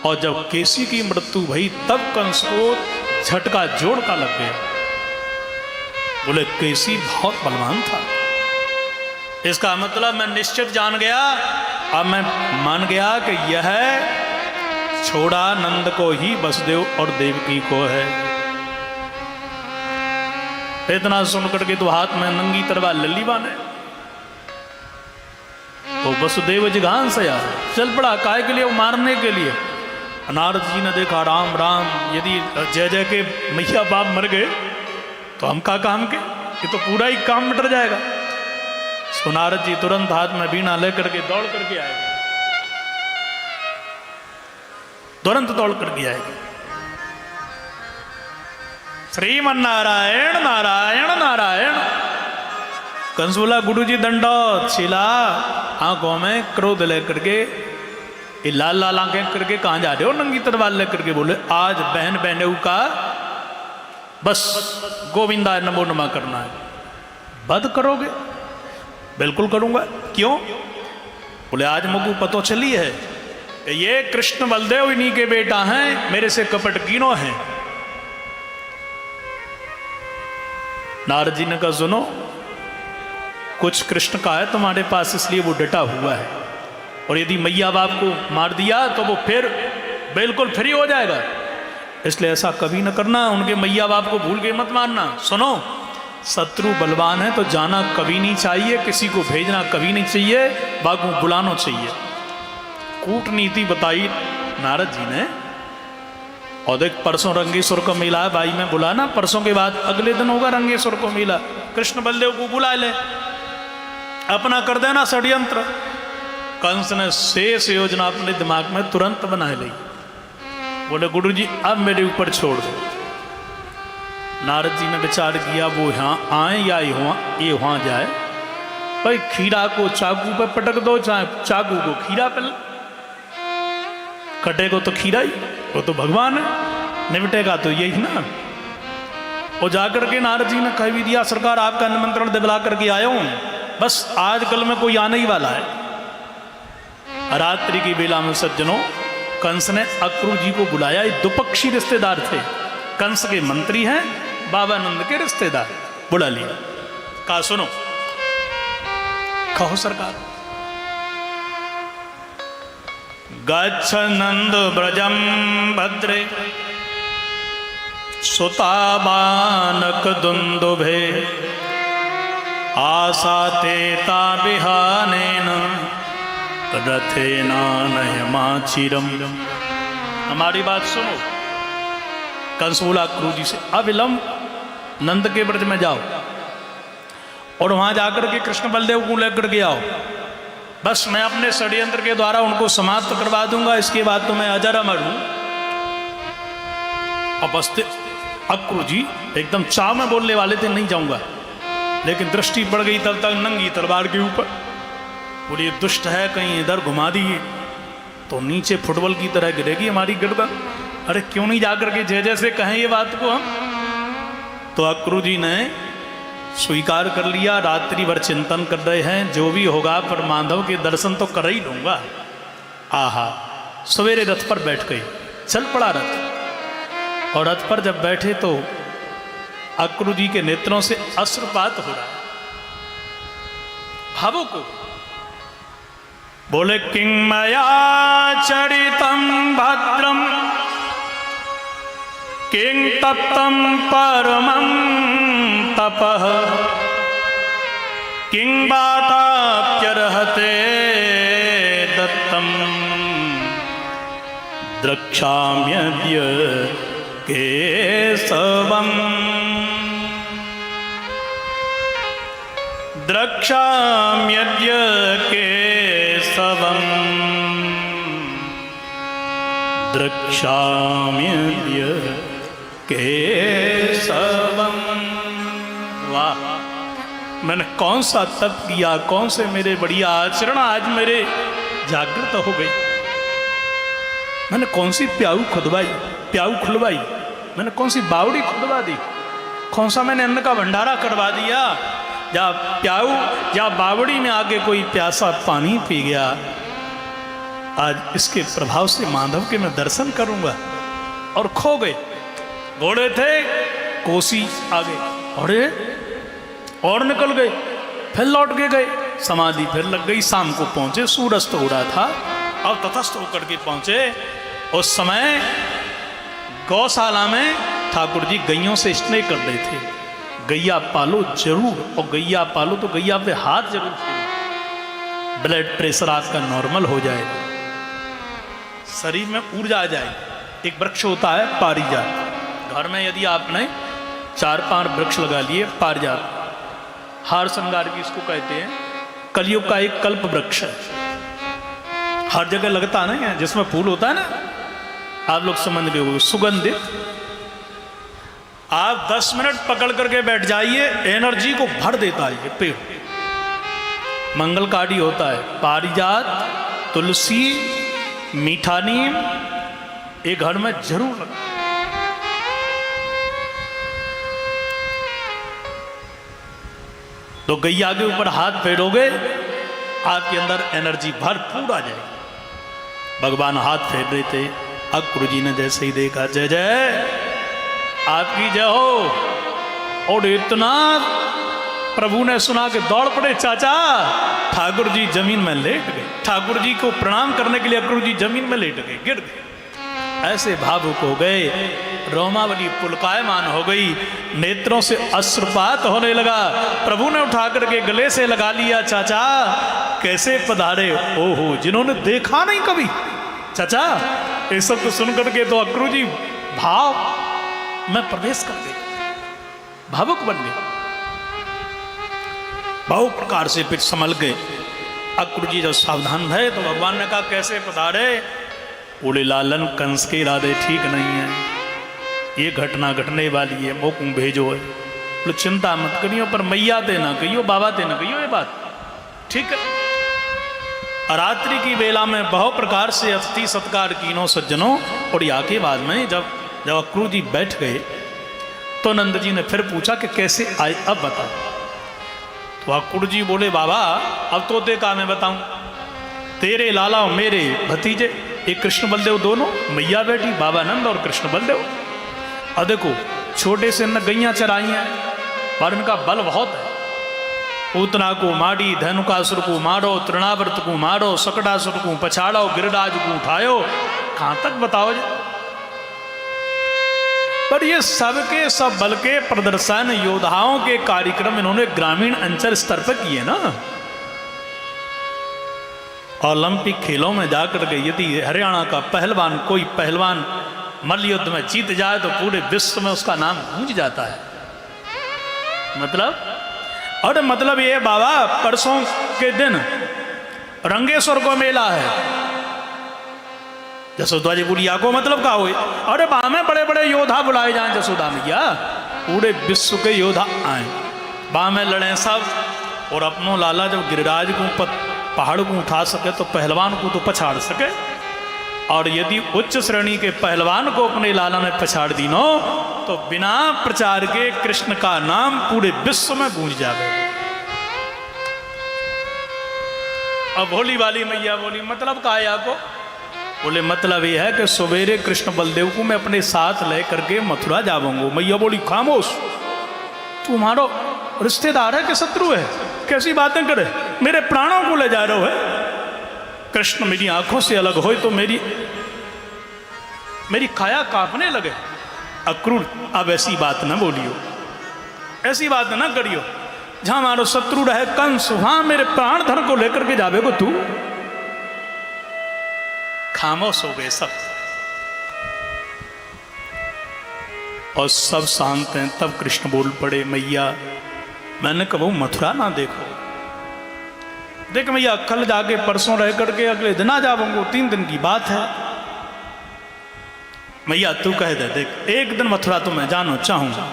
और जब केसी की मृत्यु भई तब कंस को झटका जोड़ का लग गया। बोले केसी बहुत बलवान था, इसका मतलब मैं निश्चित जान गया, अब मैं मान गया कि यह छोड़ा नंद को ही वसुदेव और देवकी को है। इतना सुन करके तो हाथ में नंगी तलवार लल्ली बाने, तो वसुदेव जी घान से यार चल पड़ा, काय के लिए? वो मारने के लिए। नारद जी ने देखा राम राम, यदि जय जय के मैया बाप मर गए तो हम का काम के, ये तो पूरा ही काम मिट जाएगा। सो नारद जी तुरंत हाथ में बीणा लेकर के दौड़ करके आएगा, तुरंत दौड़ करके आएगा। श्रीमन नारायण नारायण नारायण। कंस बोला गुरु जी दंडौत, छिला आंखों में क्रोध लेकर के, ये लाल लाल आंखें करके कहां जा रहे हो नंगी तलवार लेकर के? बोले आज बहन बहनेऊ का बस गोविंदा नमो नमा करना है। बद करोगे? बिल्कुल करूंगा। क्यों? बोले आज मुझको पतो चली है ये कृष्ण बलदेव इन्हीं के बेटा हैं, मेरे से कपट कीनो हैं। नारद जी ने कहा सुनो, कुछ कृष्ण का है तुम्हारे पास, इसलिए वो डटा हुआ है, और यदि मैया बाप को मार दिया तो वो फिर बिल्कुल फ्री हो जाएगा, इसलिए ऐसा कभी न करना, उनके मैया बाप को भूल के मत मारना। सुनो, शत्रु बलवान है तो जाना कभी नहीं चाहिए, किसी को भेजना कभी नहीं चाहिए, बागों बुलाना चाहिए। कूटनीति बताई नारद जी ने। और देख परसों रंगेश्वर का मेला है भाई, मैं बुला ना, परसों के बाद अगले दिन होगा रंगेश्वर को मेला, कृष्ण बलदेव को बुला ले, अपना कर देना षड्यंत्र। कंस ने शेष योजना अपने दिमाग में तुरंत बना ली। बोले गुरु जी अब मेरे ऊपर छोड़ दो। नारद जी ने विचार किया, वो यहाँ आए या ये वहाँ जाए, भाई खीरा को चाकू पे पटक दो, चाहे चाकू को खीरा पे, कटेगा तो खीरा ही, वो तो भगवान है, निपटेगा तो यही ना। और जाकर के नारद जी ने कह भी दिया, सरकार आपका निमंत्रण दिला करके आया हूँ, बस आज कल में कोई आने ही वाला है। रात्रि की बेला में सज्जनों कंस ने अक्रू जी को बुलाया। ये दुपक्षी रिश्तेदार थे, कंस के मंत्री हैं, बाबा नंद के रिश्तेदार, बुला लिया। कहा सुनो, कहो सरकार। गच्छ नंद ब्रजम भद्रे सुता बानक दुंदुभे आसाते ताबिहानेन रथेना नयमाचिरम। हमारी बात सुनो। कंस बोला अक्रू जी से, अविलंब नंद के ब्रज में जाओ और वहां जाकर के कृष्ण बलदेव को लेकर के आओ, बस मैं अपने षड्यंत्र के द्वारा उनको समाप्त करवा दूंगा, इसके बाद तो मैं अजर अमर हूं। उपस्थित अक्रू जी एकदम चाव में बोलने वाले थे, नहीं जाऊंगा, लेकिन दृष्टि पड़ गई तब तक नंगी तलवार के ऊपर। बोले दुष्ट है, कहीं इधर घुमा दिए तो नीचे फुटबॉल की तरह गिरेगी हमारी गर्दन। अरे क्यों नहीं जाकर के जय जैसे कहें ये बात को हम। तो अक्रू जी ने स्वीकार कर लिया, रात्रि भर चिंतन कर रहे हैं, जो भी होगा पर माधव के दर्शन तो कर ही लूंगा। आहा, सवेरे रथ पर बैठ गई, चल पड़ा रथ। और रथ पर जब बैठे तो अक्रू जी के नेत्रों से अश्रुपात हो रहा है, भावों को। बोले किंमया चरितम भद्रम किं तप्तम परमं तपः किं वाताप्यर्हते दत्तम द्रक्ष्याम्यद्य केशवम् द्रक्ष्याम्यद्य केशवम् द्रक्ष्याम्यद्य केशवम्। वाह, मैंने कौन सा तप किया, कौन से मेरे बढ़िया आचरण आज मेरे जागृत हो गई। मैंने कौन सी प्याऊ खुलवाई, मैंने कौन सी बावड़ी खुदवा दी, कौन सा मैंने अन्न का भंडारा करवा दिया, या प्याऊ या बावड़ी में आके कोई प्यासा पानी पी गया। आज इसके प्रभाव से माधव के मैं दर्शन करूंगा। और खो गए। घोड़े थे, कोसी आ गए, अरे और निकल गए, फिर लौट के गए, समाधि फिर लग गई। शाम को पहुंचे, सूरज तो उड़ा था, अब तटस्थ होकर के पहुंचे। उस समय गौशाला में ठाकुर जी गैयों से स्नेह कर रहे थे। गैया पालो जरूर, और गैया पालो तो गैया पे हाथ जरूर फेरो, ब्लड प्रेशर आपका नॉर्मल हो जाएगा, शरीर में ऊर्जा आ जाएगी। एक वृक्ष होता है पारिजात, घर में यदि आपने 4-5 वृक्ष लगा लिए, पारिजात हार श्रृंगार भी इसको कहते हैं, कलयुग का एक कल्प वृक्ष है, हर जगह लगता नहीं है, जिसमें फूल होता है ना, आप लोग समझ गए होंगे, सुगंधित। आप 10 मिनट पकड़ करके बैठ जाइए, एनर्जी को भर देता है ये पेड़। मंगलकारी होता है, पारिजात, तुलसी, मीठा नीम, ये घर में जरूर लगता। तो गैया के ऊपर हाथ फेरोगे, आपके अंदर एनर्जी भरपूर आ जाएगी। भगवान हाथ फेर रहे थे, अक्रूर जी ने जैसे ही देखा, जय जय आपकी जय हो। और इतना प्रभु ने सुना कि दौड़ पड़े, चाचा। ठाकुर जी जमीन में लेट गए, ठाकुर जी को प्रणाम करने के लिए अक्रूर जी जमीन में लेट गए, गिर गए, ऐसे भावुक हो गए, रोमावली पुलकायमान हो गई, नेत्रों से अश्रुपात होने लगा। प्रभु ने उठा करके गले से लगा लिया, चाचा कैसे पधारे, ओहो जिन्होंने देखा नहीं कभी, चाचा। ये सब तो सुन करके तो अक्रूर जी भाव में प्रवेश कर गए, भावुक बन गए, बहु प्रकार से फिर संभल गए। अक्रूर जी जब सावधान भये तो भगवान ने कहा, कैसे पधारे। बोले, लालन कंस के इरादे ठीक नहीं है, ये घटना घटने वाली है, मोकू भेजो है। बोले, चिंता मत करियो, पर मैया ते ना कहियो, बाबा ते ना कहियो, ये बात ठीक है। रात्रि की बेला में बहु प्रकार से अतिथि सत्कार कीनो सज्जनों। और यहाँ के बाद में जब अक्रूर जी बैठ गए तो नंद जी ने फिर पूछा कि कैसे आए, अब बताओ। तो अक्रूर जी बोले, बाबा अब तो देखा मैं बताऊं, तेरे लाला और मेरे भतीजे, एक कृष्ण बलदेव दोनों, मैया बेटी बाबा नंद और कृष्ण बलदेव। और देखो छोटे से न गैया चराई हैं, पर इनका बल बहुत है। पूतना को मारी, धनुकासुर को मारो, तृणावर्त को मारो, सकटासुर को पछाड़ो, गिरिराज को उठायो, कहां तक बताओ जी। पर ये सबके सब बल के प्रदर्शन, योद्धाओं के कार्यक्रम इन्होंने ग्रामीण अंचल स्तर पर किए ना। ओलंपिक खेलों में जाकर के यदि हरियाणा का पहलवान, कोई पहलवान मल्ल युद्ध में जीत जाए तो पूरे विश्व में उसका नाम गूंज जाता है। मतलब ये बाबा, परसों के दिन रंगेश्वर को मेला है, जसोदा जी बुढ़िया को मतलब का हुई, अरे वहां में बड़े बड़े योद्धा बुलाए जाए, जसोदा मैया पूरे विश्व के योद्धा आए, वहां में लड़े सब। और अपनों लाला जब गिरिराज को पहाड़ को उठा सके तो पहलवान को तो पछाड़ सके, और यदि उच्च श्रेणी के पहलवान को अपने लाला ने पछाड़ दी नो, तो बिना प्रचार के कृष्ण का नाम पूरे विश्व में गूंज जाए। अब भोली वाली मैया बोली, मतलब का है आपको। बोले, मतलब यह है कि सवेरे कृष्ण बलदेव को मैं अपने साथ ले करके मथुरा जाऊंगा। मैया बोली, खामोश, तुम्हारा रिश्तेदार है कि शत्रु है, कैसी बातें करे, मेरे प्राणों को ले जा रहे हो है। कृष्ण मेरी आंखों से अलग हो तो मेरी काया कांपने लगे। अक्रूर, अब ऐसी बात न बोलियो, ऐसी बात न करियो, जहां हमारा शत्रु रहे कंस, वहां मेरे प्राण धन को लेकर के जावे को तू। खामोश हो गए सब, और सब शांत हैं। तब कृष्ण बोल पड़े, मैया मैंने कबू मथुरा ना देखो, देख मैया कल जाके परसों रह करके अगले दिन आ जाऊंगा, 3 दिन की बात है। मैया तू कह दे, देख एक दिन मथुरा तो मैं जानो चाहूंगा।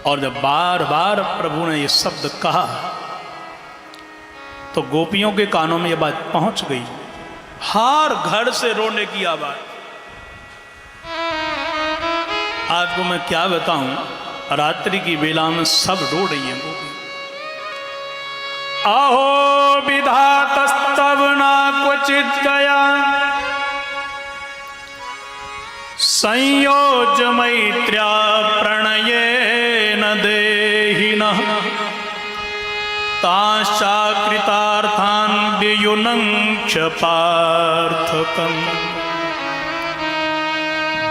और जब बार बार प्रभु ने ये शब्द कहा तो गोपियों के कानों में ये बात पहुंच गई, हर घर से रोने की आवाज। आपको मैं क्या बताऊं, रात्रि की बेला में सब रो रही है गोपी। आहो विधातस्तव ना कुछ क्वचित गया संयोज मैत्र्या प्रणयेन देहिनः तांश्चाकृतार्थान् वियुनङ्क्ष पार्थकम्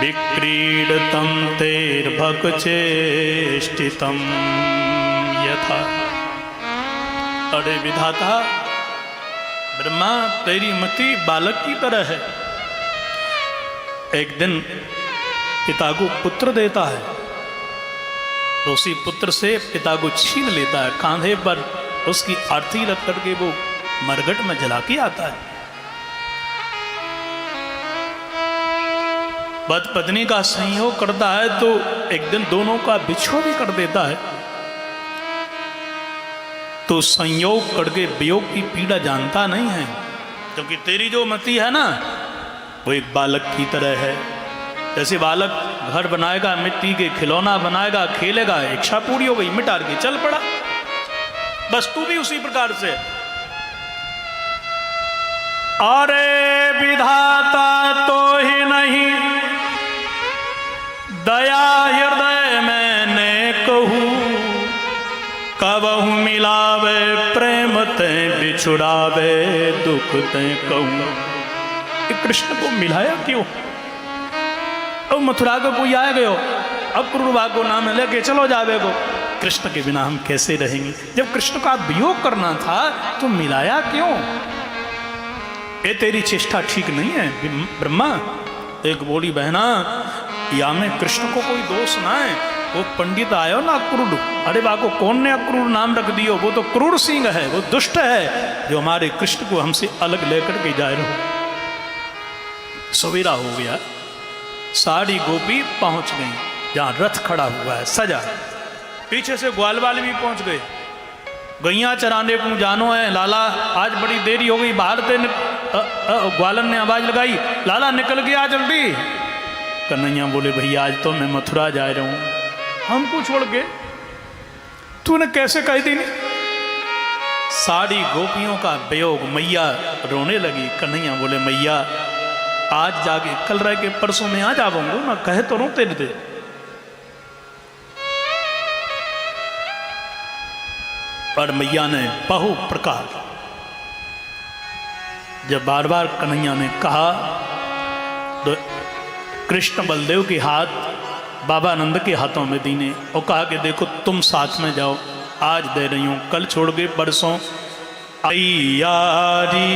विक्रीडतं तैर्भक्चेष्टितं यथा। अरे विधाता, ब्रह्मा तेरी मति बालक की तरह है। एक दिन पिता को पुत्र देता है तो उसी पुत्र से पिता को छीन लेता है, कांधे पर उसकी आरती रख करके वो मरघट में जला के आता है। पति पत्नी का संयोग करता है तो एक दिन दोनों का बिछोह भी कर देता है। तो संयोग करके वियोग की पीड़ा जानता नहीं है, क्योंकि तेरी जो मति है ना वो एक बालक की तरह है। जैसे बालक घर बनाएगा, मिट्टी के खिलौना बनाएगा, खेलेगा, इच्छा पूरी हो गई, मिटा के चल पड़ा। बस तू भी उसी प्रकार से। अरे विधाता तो ही नहीं, दया हृदय मैंने कहूँ, कबहु मिलावे प्रेम ते बिछुड़ावे दुख ते कहूँ। कृष्ण को मिलाया क्यों? अब मथुरा को कोई आए गयो, अब क्रूरबा को नाम लेके चलो जावे को। कृष्ण के बिना हम कैसे रहेंगे? जब कृष्ण का वियोग करना था तो मिलाया क्यों? ये तेरी चेष्टा ठीक नहीं है ब्रह्मा। एक बोली बहना, या में कृष्ण को कोई दोष ना है, वो पंडित आयो ना अक्रूर। अरे बाको कौन ने अक्रूर नाम रख दियो? वो तो क्रूर सिंह है, वो दुष्ट है जो हमारे कृष्ण को हमसे अलग लेकर के जा रहे हो। सवेरा हो गया, सारी गोपी पहुंच गई जहां रथ खड़ा हुआ है सजा। पीछे से ग्वाल वाले भी पहुंच गए। गैया चराने को जानो है लाला, आज बड़ी देरी हो गई। बाहर से ग्वालन ने आवाज लगाई, लाला निकल गया जल्दी। कन्हैया बोले, भैया आज तो मैं मथुरा जा रहा हूं, हमको छोड़ के तूने कैसे कह दी? सारी गोपियों का वियोग, मैया रोने लगी। कन्हैया बोले, मैया आज जाके कल रह के परसों में आ जाऊंगा ना, कहे तो रोते थे। पर मैया ने बहु प्रकार, जब बार बार कन्हैया ने कहा तो कृष्ण बलदेव के हाथ बाबा नंद के हाथों में दीने और कहा कि देखो तुम साथ में जाओ, आज दे रही हूं, कल छोड़ के परसों यारी।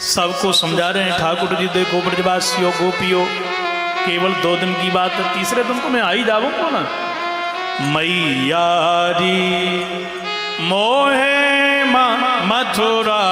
सबको समझा रहे हैं ठाकुर जी, देखो ब्रजवासियों गोपियों, केवल 2 दिन की बात है, तीसरे दिन तो मैं आ ही जाऊंगा ना। मैयारी मोहे मथुरा